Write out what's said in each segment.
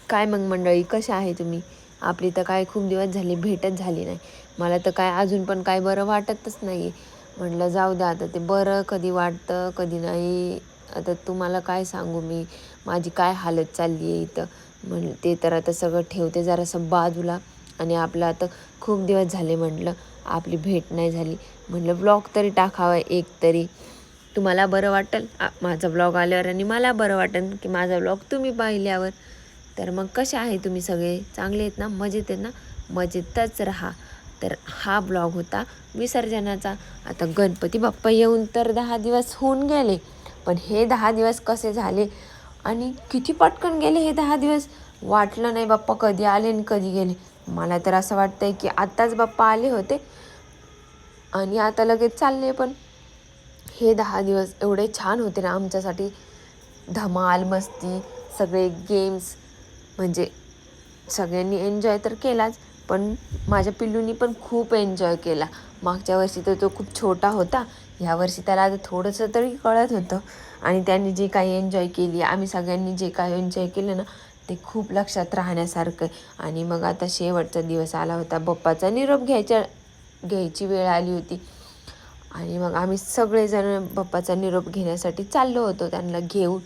काय मग मंडळी, कशा आहे तुम्ही? आपली तर काय खूप दिवस झाले भेटच झाली नाही. मला तर काय अजून पण काय बरं वाटतच नाही. म्हटलं जाऊ द्या आता, ते बरं कधी वाटतं कधी नाही. आता तुम्हाला काय सांगू मी, माझी काय हालत चालली आहे इथं. ते तर आता सगळं ठेवते जरासं बाजूला. आणि आपलं आता खूप दिवस झाले, म्हटलं आपली भेट नाही झाली. म्हटलं ब्लॉग तरी टाकावा एक तरी, तुम्हाला बरं वाटेल माझा ब्लॉग आल्यावर, आणि मला बरं वाटेल की माझा ब्लॉग तुम्ही पाहिल्यावर. तर मग कसे आहे तुम्ही सगळे? चांगले आहेत ना? मजेत आहेत ना? मजेतच राहा. तर हा ब्लॉग होता विसर्जनाचा. आता गणपती बाप्पा येऊन तर 10 दिवस होऊन गेले, पण हे 10 दिवस कसे झाले आणि किती पटकन गेले हे 10 दिवस. वाटलं नाही बाप्पा कधी आले आणि कधी गेले. मला तर असं वाटतंय की आत्ताच बाप्पा आले होते आणि आता लगेच चालले. पण हे 10 दिवस एवढे छान होते ना आमच्यासाठी. धमाल मस्ती, सगळे गेम्स, म्हणजे सगळ्यांनी एन्जॉय तर केलाच, पण माझ्या पिल्लूनी पण खूप एन्जॉय केला. मागच्या वर्षी तर तो खूप छोटा होता, ह्या वर्षी त्याला आता थोडंसं तरी कळत होतं. आणि त्यांनी जे काही एन्जॉय केली, आम्ही सगळ्यांनी जे काही एन्जॉय केलं ना, ते खूप लक्षात राहण्यासारखं आहे. आणि मग आता शेवटचा दिवस आला होता, बाप्पाचा निरोप घ्यायची वेळ आली होती. आणि मग आम्ही सगळेजण बाप्पाचा निरोप घेण्यासाठी चाललो होतो त्यांना घेऊन.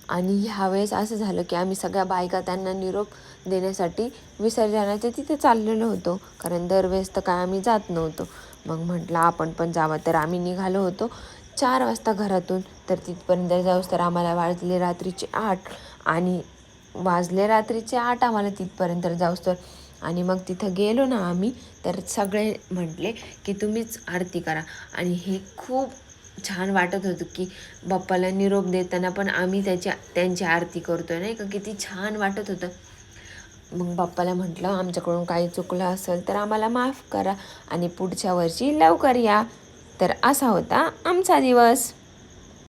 आणि ह्यावेळेस असं झालं की आम्ही सगळ्या बायका त्यांना निरोप देण्यासाठी विसर्जनाच्या तिथे चाललेलो होतो, कारण दरवेळेस तर काय आम्ही जात नव्हतो. मग म्हटलं आपण पण जावं, तर आम्ही निघालो होतो 4 वाजता घरातून. तर तिथपर्यंत जाऊस तर आम्हाला वाजले रात्रीचे 8. आणि आम्हाला तिथपर्यंत जाऊस तर. आणि मग तिथं गेलो ना आम्ही, तर सगळे म्हटले की तुम्हीच आरती करा. आणि हे खूप छान वाटत होतं की बाप्पाला निरोप देताना पण आम्ही त्यांची आरती करतोय, नाही का. किती छान वाटत होतं. मग बाप्पाला म्हटलं आमच्याकडून काही चुकलं असेल तर आम्हाला माफ करा आणि पुढच्या वर्षी लवकर या. तर असा होता आमचा दिवस.